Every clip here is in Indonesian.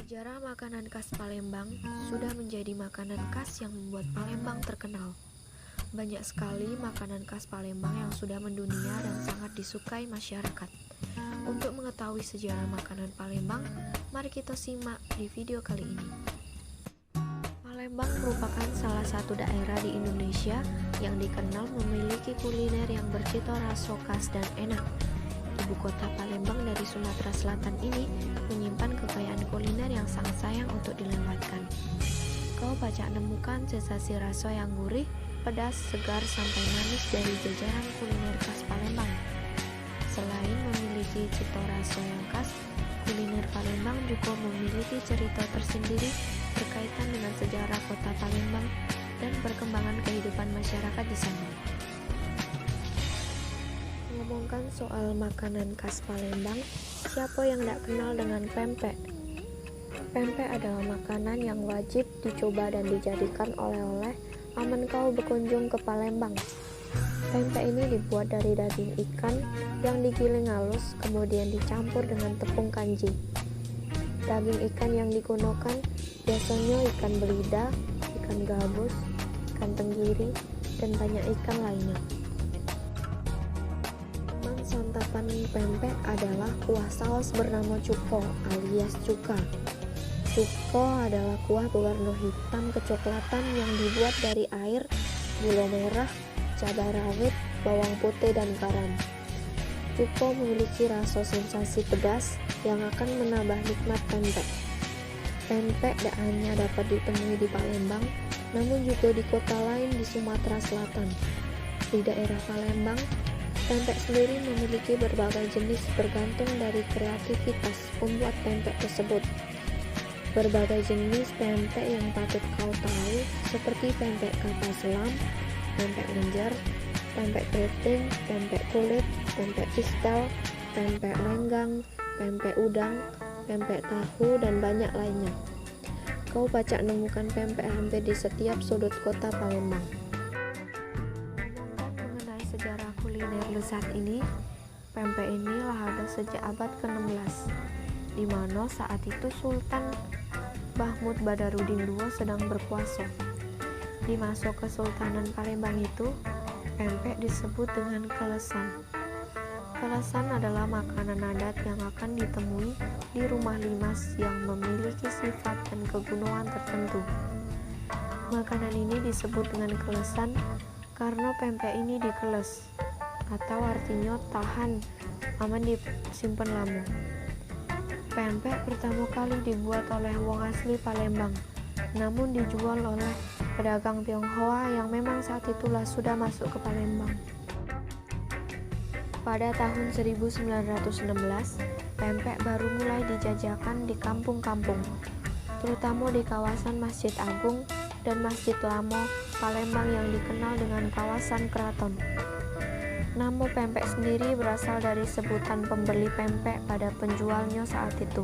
Sejarah makanan khas Palembang sudah menjadi makanan khas yang membuat Palembang terkenal. Banyak sekali makanan khas Palembang yang sudah mendunia dan sangat disukai masyarakat. Untuk mengetahui sejarah makanan Palembang, mari kita simak di video kali ini. Palembang merupakan salah satu daerah di Indonesia yang dikenal memiliki kuliner yang bercita rasa khas dan enak. Ibu kota Palembang dari Sumatera Selatan ini menyimpan kekayaan kuliner yang sangat sayang untuk dilewatkan. Kau pacak nemukan sensasi rasa yang gurih, pedas, segar, sampai manis dari jajaran kuliner khas Palembang. Selain memiliki cita rasa yang khas, kuliner Palembang juga memiliki cerita tersendiri berkaitan dengan sejarah kota Palembang dan perkembangan kehidupan masyarakat di sana. Ngomongkan soal makanan khas Palembang, siapa yang tidak kenal dengan pempek? Pempek adalah makanan yang wajib dicoba dan dijadikan oleh-oleh aman kau berkunjung ke Palembang. Pempek ini dibuat dari daging ikan yang digiling halus kemudian dicampur dengan tepung kanji. Daging ikan yang digunakan biasanya ikan belida, ikan gabus, ikan tenggiri, dan banyak ikan lainnya. Santapan pempek adalah kuah saus bernama cuko alias cuka. Cuko adalah kuah berwarna hitam kecoklatan yang dibuat dari air, gula merah, cabai rawit, bawang putih, dan garam. Cuko memiliki rasa sensasi pedas yang akan menambah nikmat pempek. Pempek tak hanya dapat ditemui di Palembang, namun juga di kota lain di Sumatera Selatan. Di daerah Palembang, pempek sendiri memiliki berbagai jenis bergantung dari kreativitas pembuat pempek tersebut. Berbagai jenis pempek yang patut kau tahu seperti pempek kapal selam, pempek lenjer, pempek keriting, pempek kulit, pempek pistal, pempek lenggang, pempek udang, pempek tahu, dan banyak lainnya. Kau pacak nemukan pempek hampir di setiap sudut kota Palembang. Sejarah kuliner lezat ini, pempek inilah ada sejak abad ke-16, di mana saat itu Sultan Mahmud Badarudin II sedang berkuasa. Di masa Kesultanan Palembang itu, pempek disebut dengan kelesan. Kelesan adalah makanan adat yang akan ditemui di rumah limas yang memiliki sifat dan kegunaan tertentu. Makanan ini disebut dengan kelesan karena pempek ini dikeles, atau artinya tahan, aman disimpan lama. Pempek pertama kali dibuat oleh wong asli Palembang, namun dijual oleh pedagang Tionghoa yang memang saat itulah sudah masuk ke Palembang. Pada tahun 1916, pempek baru mulai dijajakan di kampung-kampung, terutama di kawasan Masjid Agung dan Masjid Lama Palembang yang dikenal dengan kawasan keraton. Nama pempek sendiri berasal dari sebutan pembeli pempek pada penjualnya saat itu.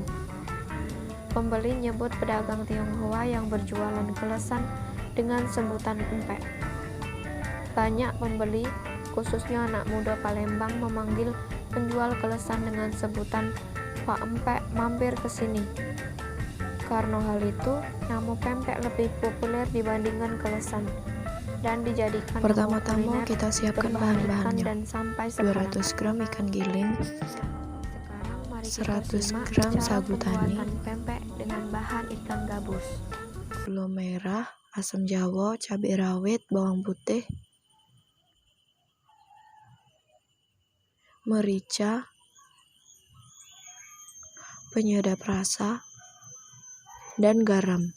Pembeli nyebut pedagang Tionghoa yang berjualan kelesan dengan sebutan empek. Banyak pembeli, khususnya anak muda Palembang, memanggil penjual kelesan dengan sebutan Pak Empek mampir ke sini. Karena hal itu, nama pempek lebih populer dibandingkan kelesan dan dijadikan Pertama-tama kita siapkan bahan-bahannya. dan sampai 200 gram ikan giling, sekarang mari 100 kita gram cara sagu tani, pembuatan pempek dengan bahan ikan gabus, gula merah, asam jawa, cabai rawit, bawang putih, merica, penyedap rasa, dan garam.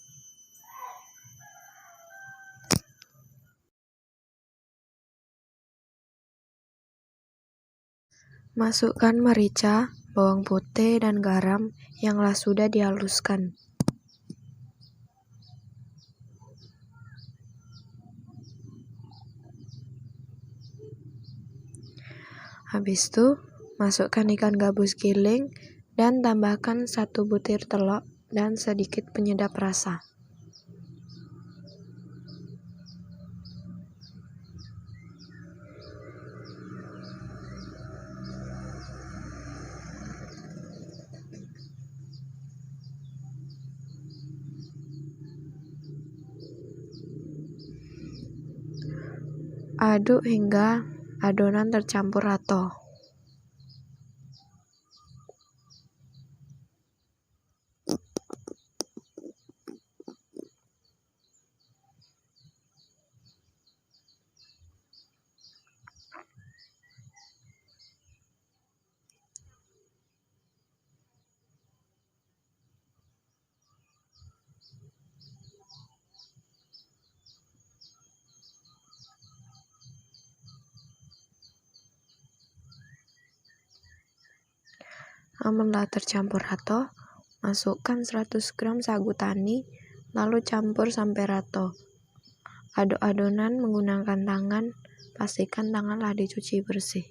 Masukkan merica, bawang putih, dan garam yang sudah dihaluskan. Habis itu, masukkan ikan gabus giling dan tambahkan 1 butir telur dan sedikit penyedap rasa. Aduk hingga adonan tercampur rata. Amunlah tercampur rata, masukkan 100 gram sagu tani, lalu campur sampai rata. Aduk adonan menggunakan tangan, pastikan tanganlah dicuci bersih.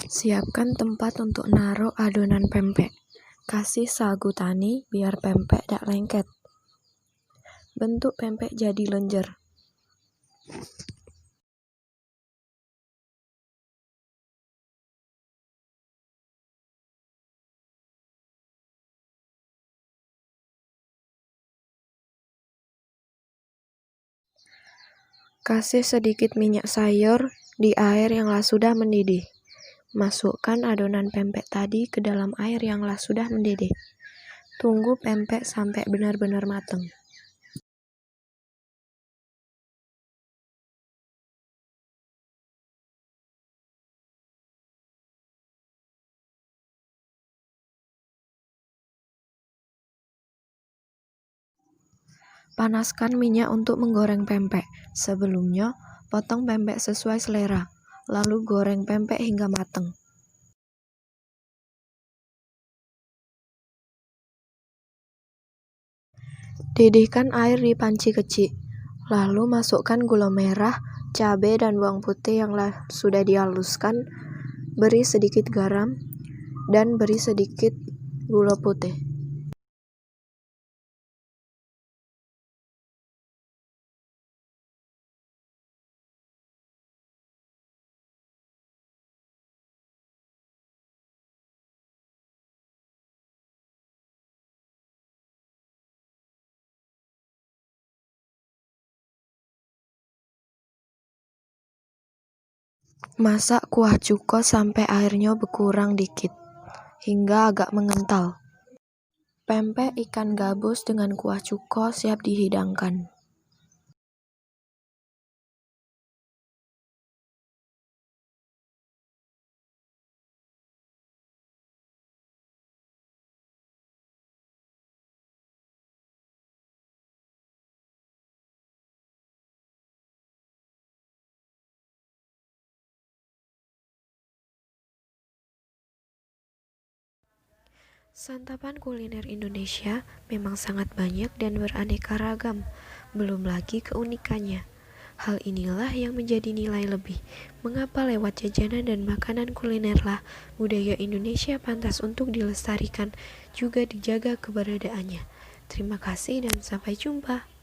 Siapkan tempat untuk naruh adonan pempek. Kasih sagu tani biar pempek tak lengket. Bentuk pempek jadi lenjer. Kasih sedikit minyak sayur di air yang sudah mendidih. Masukkan adonan pempek tadi ke dalam air yang sudah mendidih. Tunggu pempek sampai benar-benar matang. Panaskan minyak untuk menggoreng pempek. Sebelumnya, potong pempek sesuai selera, lalu goreng pempek hingga matang. Didihkan air di panci kecil, lalu masukkan gula merah, cabai, dan bawang putih yang sudah dihaluskan. Beri sedikit garam, dan beri sedikit gula putih. Masak kuah cuko sampai airnya berkurang dikit, hingga agak mengental. Pempek ikan gabus dengan kuah cuko siap dihidangkan. Santapan kuliner Indonesia memang sangat banyak dan beraneka ragam, belum lagi keunikannya. Hal inilah yang menjadi nilai lebih. Mengapa lewat jajanan dan makanan kulinerlah budaya Indonesia pantas untuk dilestarikan, juga dijaga keberadaannya. Terima kasih dan sampai jumpa.